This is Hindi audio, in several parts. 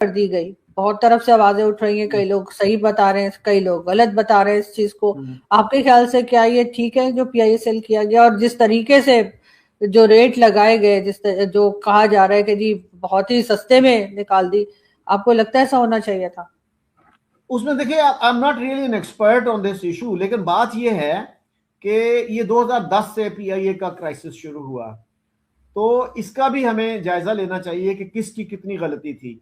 कर दी गई। बहुत तरफ से आवाजें उठ रही हैं, कई लोग सही बता रहे हैं, कई लोग गलत बता रहे हैं इस चीज को। आपके ख्याल से क्या ये ठीक है जो पीआईएसएल किया गया, और जिस तरीके से जो रेट लगाए गए, जो कहा जा रहा है कि जी बहुत ही सस्ते में निकाल दी, आपको लगता है ऐसा होना चाहिए था? उसमें देखिए, I am not really an expert on this issue, लेकिन बात यह है कि ये 2010 से पीआईए का क्राइसिस शुरू हुआ, तो इसका भी हमें जायजा लेना चाहिए कि किसकी कितनी गलती थी।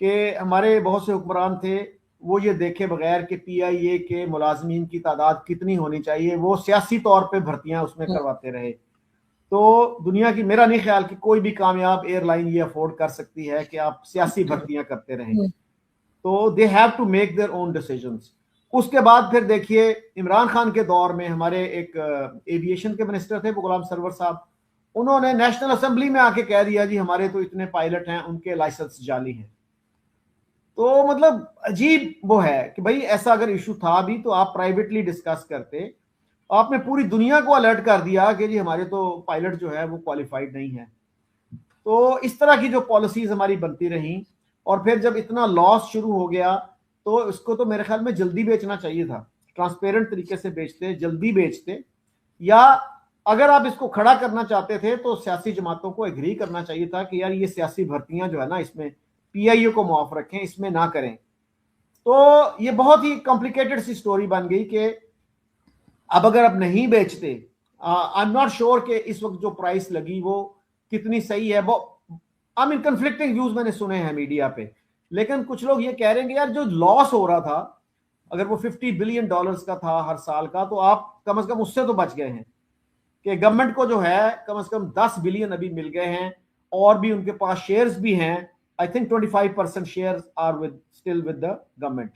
कि हमारे बहुत से हुक्मरान थे, वो ये देखे बगैर कि पीआईए के मुलाजमीन की तादाद कितनी होनी चाहिए, वो सियासी तौर पे भर्तियां उसमें करवाते रहे। तो दुनिया की, मेरा नहीं ख्याल कि कोई भी कामयाब एयरलाइन ये अफोर्ड कर सकती है कि आप सियासी भर्तियां करते रहें। तो they have to make their own decisions. उसके बाद फिर देखिए, इमरान खान के दौर में हमारे एक एविएशन के मिनिस्टर थे, गुलाम सरवर साहब, उन्होंने नेशनल असेंबली में आके कह दिया जी हमारे तो इतने पायलट हैं, उनके लाइसेंस जाली हैं। तो मतलब अजीब वो है कि भाई ऐसा अगर इशू था भी तो आप प्राइवेटली डिस्कस करते। आपने पूरी दुनिया को अलर्ट कर दिया कि जी हमारे तो पायलट जो है वो क्वालिफाइड नहीं है। तो इस तरह की जो पॉलिसीज हमारी बनती रही, और फिर जब इतना लॉस शुरू हो गया तो इसको तो मेरे ख्याल में जल्दी बेचना चाहिए था, ट्रांसपेरेंट तरीके से बेचते, जल्दी बेचते। या अगर आप इसको खड़ा करना चाहते थे तो सियासी जमातों को एग्री करना चाहिए था कि यार ये सियासी भर्तियां जो है ना, इसमें पीआईओ को मुआफ रखें, इसमें ना करें। तो ये बहुत ही कॉम्प्लिकेटेड सी स्टोरी बन गई कि अब अगर आप नहीं बेचते, आई एम नॉट श्योर कि इस वक्त जो प्राइस लगी वो कितनी सही है। वो आई मीन कंफ्लिक्टिंग व्यूज मैंने सुने हैं मीडिया पे, लेकिन कुछ लोग ये कह रहे हैं कि यार जो लॉस हो रहा था, अगर वो $50 बिलियन का था हर साल का, तो आप कम से कम उससे तो बच गए हैं। कि गवर्नमेंट को जो है कम से कम 10 बिलियन अभी मिल गए हैं, और भी उनके पास शेयर्स भी हैं। I think 25% shares are with still with the government.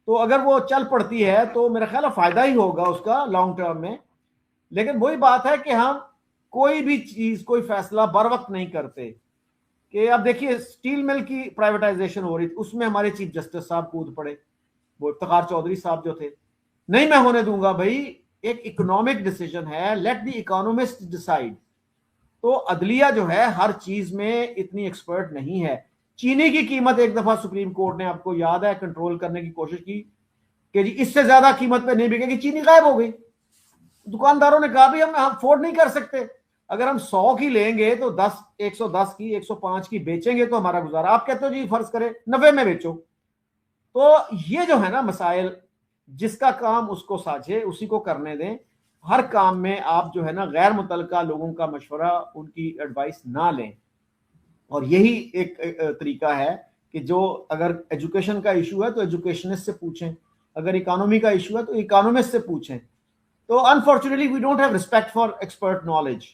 तो अगर वो चल पड़ती है तो मेरा ख्याल है फायदा ही होगा उसका लॉन्ग टर्म में। लेकिन वही बात है कि हम कोई भी चीज, कोई फैसला बर वक्त नहीं करते। कि अब देखिए, स्टील मिल की प्राइवेटाइजेशन हो रही थी, उसमें हमारे चीफ जस्टिस साहब कूद पड़े, वो इफ्तिखार चौधरी साहब जो थे। नहीं मैं होने दूंगा भाई, एक इकोनॉमिक डिसीजन है, लेट द इकोनॉमिस्ट डिसाइड। तो अदलिया जो है हर चीज में इतनी एक्सपर्ट नहीं है। चीनी की कीमत एक दफा सुप्रीम कोर्ट ने, आपको याद है, कंट्रोल करने की कोशिश की कि जी इससे ज्यादा कीमत पे नहीं बिकेगी, चीनी गायब हो गई। दुकानदारों ने कहा भी हम अफोर्ड नहीं कर सकते, अगर हम 100 की लेंगे तो 110 की, 105 की बेचेंगे तो हमारा गुजारा। आप कहते हो जी फर्ज करें 90 में बेचो। तो ये जो है ना मसाइल, जिसका काम उसको साझे, उसी को करने दें। हर काम में आप जो है ना गैर मुतलका लोगों का मशवरा, उनकी एडवाइस ना लें। और यही एक तरीका है कि जो, अगर एजुकेशन का इशू है तो एजुकेशनिस्ट से पूछें, अगर इकोनॉमी का इशू है तो इकोनॉमिस्ट से पूछें। तो unfortunately we don't have respect for expert knowledge,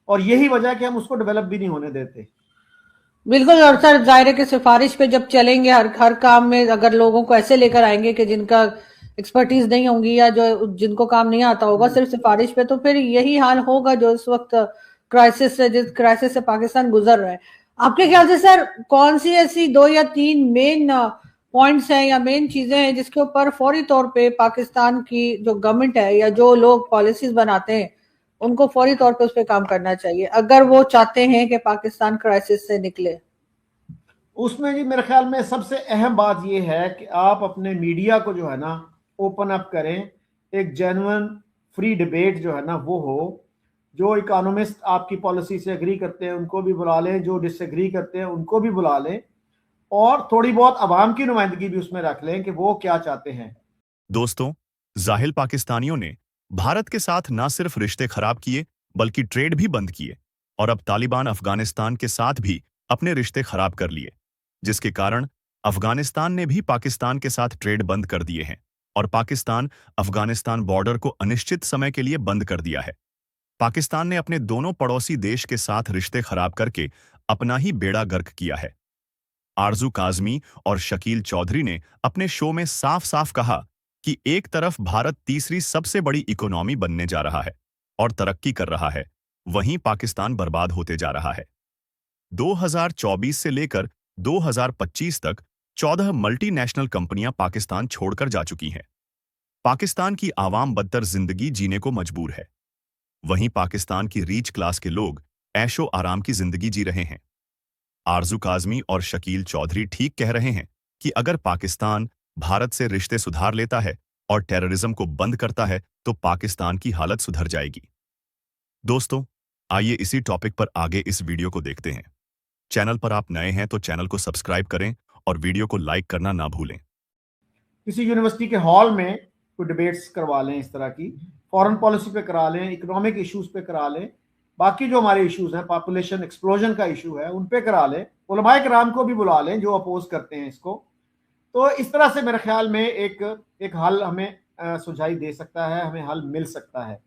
और यही वजह है कि हम उसको डेवलप भी नहीं होने देते। बिल्कुल। और सर जाहिर है कि सिफारिश पे जब चलेंगे हर हर काम में, अगर लोगों को ऐसे लेकर आएंगे कि जिनका एक्सपर्टीज नहीं होंगी या जो जिनको काम नहीं आता होगा, सिर्फ सिफारिश पे, तो फिर यही हाल होगा जो इस वक्त जिस क्राइसिस से पाकिस्तान गुजर रहा है। आपके ख्याल से सर कौन सी ऐसी 2 या 3 मेन पॉइंट्स हैं या मेन चीजें हैं जिसके ऊपर फौरी तौर पे पाकिस्तान की जो गवर्नमेंट है या जो लोग पॉलिसीज बनाते हैं उनको फौरी तौर पे उस पर काम करना चाहिए, अगर वो चाहते हैं कि पाकिस्तान क्राइसिस से निकले? उसमें जी मेरे ख्याल में सबसे अहम बात यह है कि आप अपने मीडिया को जो है ना ओपन अप करें, एक जेन्युइन फ्री डिबेट जो है ना वो हो। जो इकोनॉमिस्ट आपकी पॉलिसी से एग्री करते हैं उनको भी बुला लें, जो डिसएग्री करते हैं उनको भी बुला लें, और थोड़ी बहुत आवाम की नुमाइंदगी भी उसमें रख लें कि वो क्या चाहते हैं। दोस्तों, जाहिल पाकिस्तानियों ने भारत के साथ न सिर्फ रिश्ते खराब किए बल्कि ट्रेड भी बंद किए, और अब तालिबान अफगानिस्तान के साथ भी अपने रिश्ते खराब कर लिए, जिसके कारण अफगानिस्तान ने भी पाकिस्तान के साथ ट्रेड बंद कर दिए हैं और पाकिस्तान अफगानिस्तान बॉर्डर को अनिश्चित समय के लिए बंद कर दिया है। पाकिस्तान ने अपने दोनों पड़ोसी देश के साथ रिश्ते खराब करके अपना ही बेड़ा गर्क किया है। आरजू काजमी और शकील चौधरी ने अपने शो में साफ साफ कहा कि एक तरफ भारत तीसरी सबसे बड़ी इकोनॉमी बनने जा रहा है और तरक्की कर रहा है, वहीं पाकिस्तान बर्बाद होते जा रहा है। 2024 से लेकर 2025 तक 14 मल्टीनेशनल कंपनियां पाकिस्तान छोड़कर जा चुकी हैं। पाकिस्तान की आवाम बदतर जिंदगी जीने को मजबूर है, वहीं पाकिस्तान की रीच क्लास के लोग ऐशो आराम की जिंदगी जी रहे हैं। आरजू काजमी और शकील चौधरी ठीक कह रहे हैं कि अगर पाकिस्तान भारत से रिश्ते सुधार लेता है और टेररिज्म को बंद करता है तो पाकिस्तान की हालत सुधर जाएगी। दोस्तों, आइए इसी टॉपिक पर आगे इस वीडियो को देखते हैं। चैनल पर आप नए हैं तो चैनल को सब्सक्राइब करें और वीडियो को लाइक करना ना भूलें। किसी यूनिवर्सिटी के हॉल में कोई डिबेट्स करवा लें, इस तरह की फॉरेन पॉलिसी पे करा लें, इकोनॉमिक इश्यूज पे करा लें, बाकी जो हमारे इश्यूज हैं, पॉपुलेशन एक्सप्लोजन का इशू है, उन पे करा लें, उलमाए किराम को भी बुला लें जो अपोज करते हैं इसको। तो इस तरह से मेरे ख्याल में एक हल हमें सुझाई दे सकता है, हमें हल मिल सकता है।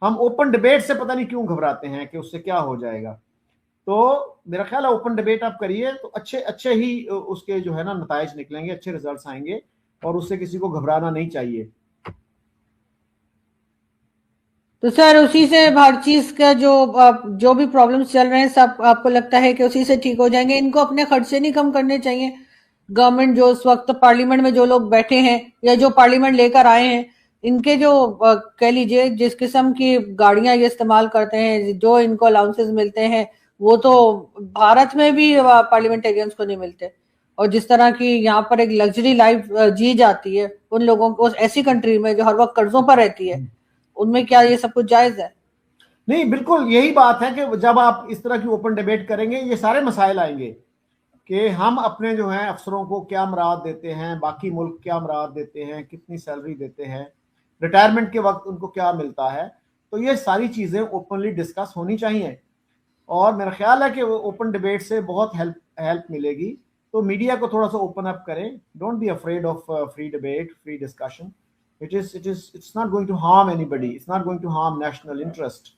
हम ओपन डिबेट से पता नहीं क्यों घबराते हैं कि उससे क्या हो जाएगा। तो मेरा ख्याल है ओपन डिबेट आप करिए तो अच्छे ही उसके जो है ना नताइज निकलेंगे, अच्छे रिजल्ट्स आएंगे और उससे किसी को घबराना नहीं चाहिए। तो सर उसी से हर चीज का जो भी प्रॉब्लम्स चल रहे हैं सब आपको लगता है कि उसी से ठीक हो जाएंगे? इनको अपने खर्चे नहीं कम करने चाहिए? गवर्नमेंट जो इस वक्त पार्लियामेंट में जो लोग बैठे हैं या जो पार्लियामेंट लेकर आए हैं, इनके जो कह लीजिए जिस किस्म की गाड़ियां ये इस्तेमाल करते हैं, जो इनको अलाउंसेस मिलते हैं, वो तो भारत में भी पार्लियामेंटेरियंस को नहीं मिलते। और जिस तरह की यहाँ पर एक लग्जरी लाइफ जी जाती है उन लोगों को, ऐसी कंट्री में जो हर वक्त कर्जों पर रहती है, उनमें क्या ये सब कुछ जायज है? नहीं, बिल्कुल यही बात है कि जब आप इस तरह की ओपन डिबेट करेंगे ये सारे मसाइल आएंगे कि हम अपने जो है अफसरों को क्या मुराद देते हैं, बाकी मुल्क क्या मुराद देते हैं, कितनी सैलरी देते हैं, रिटायरमेंट के वक्त उनको क्या मिलता है। तो ये सारी चीज़ें ओपनली डिस्कस होनी चाहिए और मेरा ख्याल है कि वो ओपन डिबेट से बहुत हेल्प मिलेगी। तो मीडिया को थोड़ा सा ओपन अप करें, don't be afraid of free debate, free discussion. It's not going to harm anybody, it's not going to harm national interest.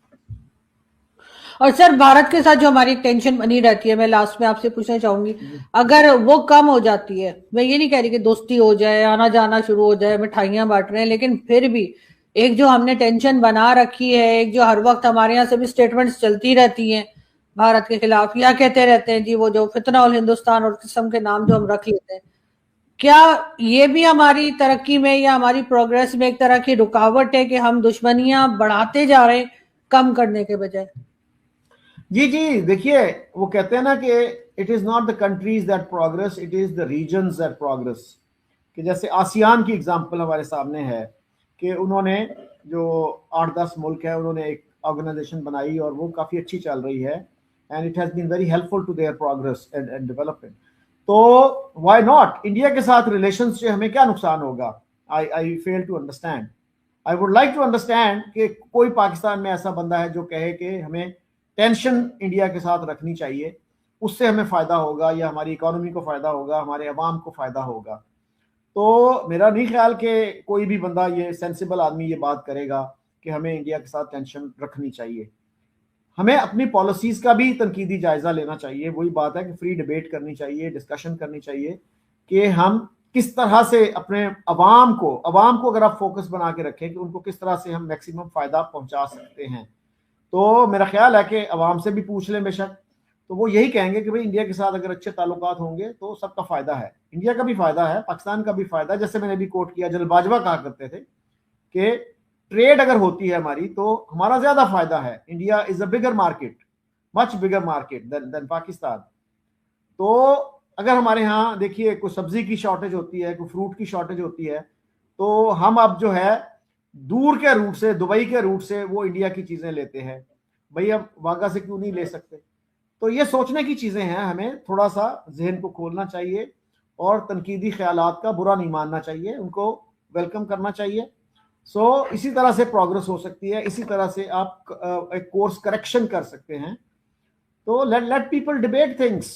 और सर भारत के साथ जो हमारी टेंशन बनी रहती है, मैं लास्ट में आपसे पूछना चाहूंगी, अगर वो कम हो जाती है, मैं ये नहीं कह रही कि दोस्ती हो जाए, आना जाना शुरू हो जाए, मिठाइयां बांट रहे हैं, लेकिन फिर भी एक जो हमने टेंशन बना रखी है, एक जो हर वक्त हमारे यहाँ से भी स्टेटमेंट्स चलती रहती हैं भारत के खिलाफ, या कहते रहते हैं जी वो जो फितना उल हिंदुस्तान और किस्म के नाम जो हम रख लेते हैं, क्या ये भी हमारी तरक्की में या हमारी प्रोग्रेस में एक तरह की रुकावट है कि हम दुश्मनियां बढ़ाते जा रहे हैं कम करने के बजाय? जी, देखिए वो कहते हैं ना कि it is not the countries that progress, it is the regions that progress. कि जैसे आसियान की एग्जांपल हमारे सामने है कि उन्होंने जो 8-10 मुल्क है, उन्होंने एक ऑर्गेनाइजेशन बनाई और वो काफी अच्छी चल रही है and it has been very helpful to their progress and development. तो व्हाई नॉट इंडिया के साथ रिलेशन से हमें क्या नुकसान होगा? I fail to understand. I would like to understand कि कोई पाकिस्तान में ऐसा बंदा है जो कहे कि हमें टेंशन इंडिया के साथ रखनी चाहिए, उससे हमें फायदा होगा या हमारी इकोनॉमी को फायदा होगा, हमारे अवाम को फायदा होगा। तो मेरा नहीं ख्याल कि कोई भी बंदा, ये सेंसिबल आदमी ये बात करेगा कि हमें इंडिया के साथ टेंशन रखनी चाहिए। हमें अपनी पॉलिसीज का भी तनकीदी जायजा लेना चाहिए। वही बात है कि फ्री डिबेट करनी चाहिए, डिस्कशन करनी चाहिए कि हम किस तरह से अपने अवाम को अगर आप फोकस बना के रखें कि उनको किस तरह से हम मैक्सिमम फायदा पहुंचा सकते हैं। तो मेरा ख्याल है कि अवाम से भी पूछ लें बेशक, तो वो यही कहेंगे कि भाई इंडिया के साथ अगर अच्छे ताल्लुकात होंगे तो सबका फायदा है, इंडिया का भी फायदा है, पाकिस्तान का भी फायदा है। जैसे मैंने भी कोट किया, जनरल बाजवा कहा करते थे कि ट्रेड अगर होती है हमारी तो हमारा ज्यादा फायदा है। India is a bigger market, much bigger market than Pakistan. तो अगर हमारे यहाँ देखिए कोई सब्जी की शॉर्टेज होती है, कोई फ्रूट की शॉर्टेज होती है, तो हम अब जो है दूर के रूट से, दुबई के रूट से वो इंडिया की चीजें लेते हैं। भाई अब वाघा से क्यों नहीं ले सकते? तो ये सोचने की चीजें हैं, हमें थोड़ा सा जहन को खोलना चाहिए और तनकीदी ख्यालात का बुरा नहीं मानना चाहिए, उनको वेलकम करना चाहिए। सो इसी तरह से प्रोग्रेस हो सकती है, इसी तरह से आप एक कोर्स करेक्शन कर सकते हैं। तो लेट पीपल डिबेट थिंग्स।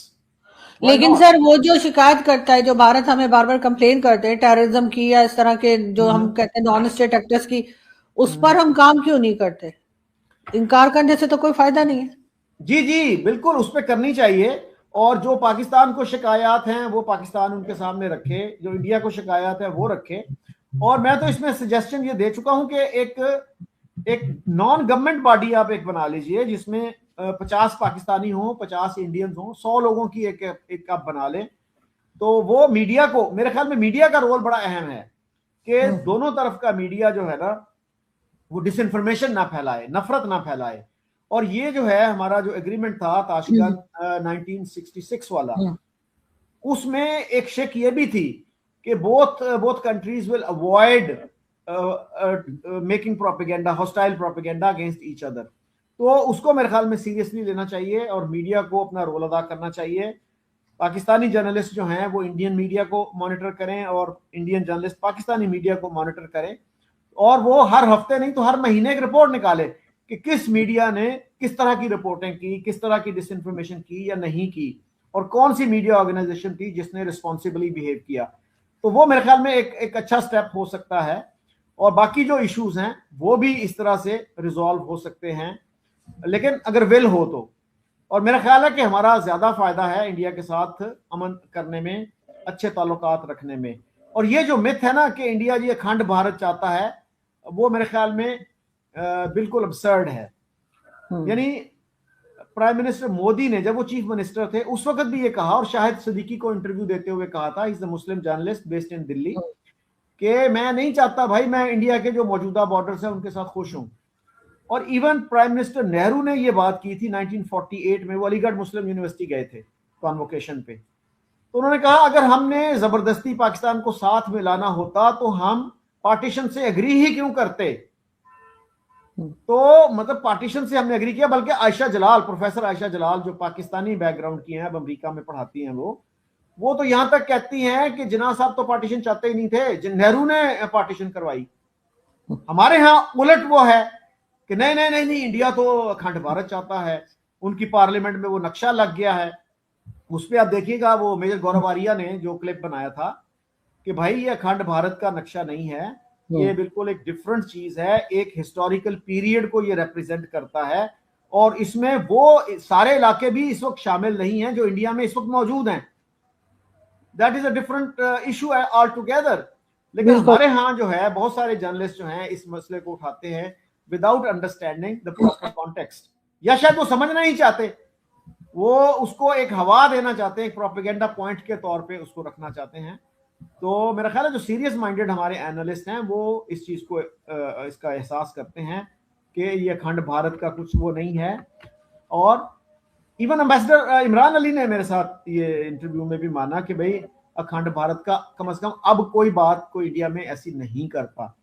लेकिन सर वो जो शिकायत करता है, जो भारत हमें बार बार कंप्लेन करते हैं टेररिज्म की या इस तरह के जो हम कहते हैं नॉन स्टेट एक्टर्स की, उस पर हम काम क्यों नहीं करते? इनकार करने से तो कोई फायदा नहीं है। जी बिल्कुल, उस पर करनी चाहिए। और जो पाकिस्तान को शिकायत हैं वो पाकिस्तान उनके सामने रखे, जो इंडिया को शिकायत है वो रखे। और मैं तो इसमें सजेशन ये दे चुका हूं कि एक नॉन गवर्नमेंट बॉडी आप एक बना लीजिए जिसमें 50 पाकिस्तानी हो, 50 इंडियंस हो, 100 लोगों की एक आप बना लें। तो वो मीडिया को, मेरे ख्याल में मीडिया का रोल बड़ा अहम है कि दोनों तरफ का मीडिया जो है ना वो डिसइंफॉर्मेशन ना फैलाए, नफरत ना फैलाए। और ये जो है हमारा जो एग्रीमेंट था ताशकंद 1966 वाला, उसमें एक शेक ये भी थी कि both countries will avoid making propaganda, hostile propaganda against each other. तो उसको मेरे ख्याल में सीरियसली लेना चाहिए और मीडिया को अपना रोल अदा करना चाहिए। पाकिस्तानी जर्नलिस्ट जो हैं वो इंडियन मीडिया को मॉनिटर करें और इंडियन जर्नलिस्ट पाकिस्तानी मीडिया को मॉनिटर करें, और वो हर हफ्ते नहीं तो हर महीने एक रिपोर्ट निकाले कि किस मीडिया ने किस तरह की रिपोर्टिंग की, किस तरह की डिसइंफॉर्मेशन की या नहीं की, और कौन सी मीडिया ऑर्गेनाइजेशन थी जिसने रिस्पॉन्सिबली बिहेव किया। तो वो मेरे ख्याल में एक अच्छा स्टेप हो सकता है, और बाकी जो इश्यूज हैं वो भी इस तरह से रिजॉल्व हो सकते हैं, लेकिन अगर विल हो तो। और मेरा ख्याल है कि हमारा ज्यादा फायदा है इंडिया के साथ अमन करने में, अच्छे ताल्लुकात रखने में। और ये जो मिथ है ना कि इंडिया जी अखंड भारत चाहता है, वो मेरे ख्याल में बिल्कुल अबसर्ड है। यानी प्राइम मिनिस्टर मोदी ने जब वो चीफ मिनिस्टर थे उस वक्त भी ये कहा, और शाहिद सिद्दीकी को इंटरव्यू देते हुए कहा था, is the Muslim journalist based in Delhi, कि मैं नहीं चाहता भाई, मैं इंडिया के जो मौजूदा बॉर्डर्स हैं उनके साथ खुश हूं। और इवन प्राइम मिनिस्टर नेहरू ने ये बात की थी 1948 में, वो अलीगढ़ मुस्लिम यूनिवर्सिटी गए थे कॉन्वोकेशन पे, तो उन्होंने कहा अगर हमने जबरदस्ती पाकिस्तान को साथ में लाना होता तो हम पार्टीशन से एग्री ही क्यों करते। तो मतलब पार्टीशन से हमने एग्री किया, बल्कि आयशा जलाल, प्रोफेसर आयशा जलाल जो पाकिस्तानी बैकग्राउंड की हैं, अब अमेरिका में पढ़ाती हैं, वो तो यहां तक कहती हैं कि जिन्ना साहब तो पार्टीशन चाहते ही नहीं थे, नेहरू ने पार्टीशन करवाई। हमारे यहां उलट वो है कि नहीं नहीं नहीं नहीं, इंडिया तो अखंड भारत चाहता है, उनकी पार्लियामेंट में वो नक्शा लग गया है। उस पर आप देखिएगा वो मेजर गौरव आर्या ने जो क्लिप बनाया था कि भाई ये अखंड भारत का नक्शा नहीं है, ये बिल्कुल एक डिफरेंट चीज है, एक हिस्टोरिकल पीरियड को ये रिप्रेजेंट करता है, और इसमें वो सारे इलाके भी इस वक्त शामिल नहीं हैं जो इंडिया में इस वक्त मौजूद हैं। That is a different issue है ऑल टुगेदर। लेकिन हमारे यहाँ जो है बहुत सारे जर्नलिस्ट जो हैं इस मसले को उठाते हैं without understanding the proper context, या शायद वो समझना ही चाहते, वो उसको एक हवा देना चाहते हैं, एक प्रोपेगेंडा पॉइंट के तौर पे उसको रखना चाहते हैं। तो मेरा ख्याल है जो सीरियस माइंडेड हमारे एनालिस्ट हैं वो इस चीज को इसका एहसास करते हैं कि ये अखंड भारत का कुछ वो नहीं है। और इवन एम्बेसडर इमरान अली ने मेरे साथ ये इंटरव्यू में भी माना कि भाई अखंड भारत का कम से कम अब कोई बात कोई इंडिया में ऐसी नहीं करता।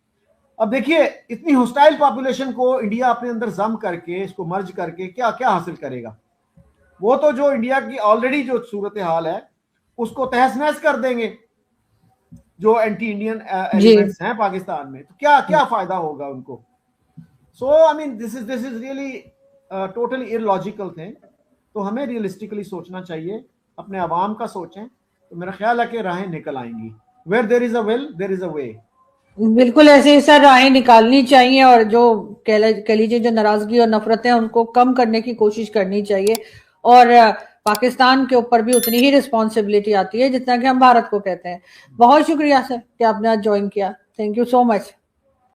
अब देखिए इतनी हॉस्टाइल पॉपुलेशन को इंडिया अपने अंदर जम करके इसको मर्ज करके क्या क्या हासिल करेगा। वो तो जो इंडिया की ऑलरेडी जो सूरत हाल है उसको तहस नहस कर देंगे, जो एंटी इंडियन एलिमेंट्स हैं पाकिस्तान में, तो क्या क्या फायदा होगा उनको। So I mean this is really totally illogical thing. तो हमें रियलिस्टिकली सोचना चाहिए, अपने आवाम का सोचें, तो मेरा ख्याल है कि राहें निकल आएंगी। Where there is a will there is a way. बिल्कुल ऐसे ही सर राहें निकालनी चाहिए, और जो कह लीजिए जो नाराजगी और नफरतें उनको कम करने की कोशिश करनी चाहिए। और पाकिस्तान के ऊपर भी उतनी ही रिस्पॉन्सिबिलिटी आती है जितना कि हम भारत को कहते हैं। बहुत शुक्रिया सर कि आपने आज ज्वाइन किया। Thank you so much.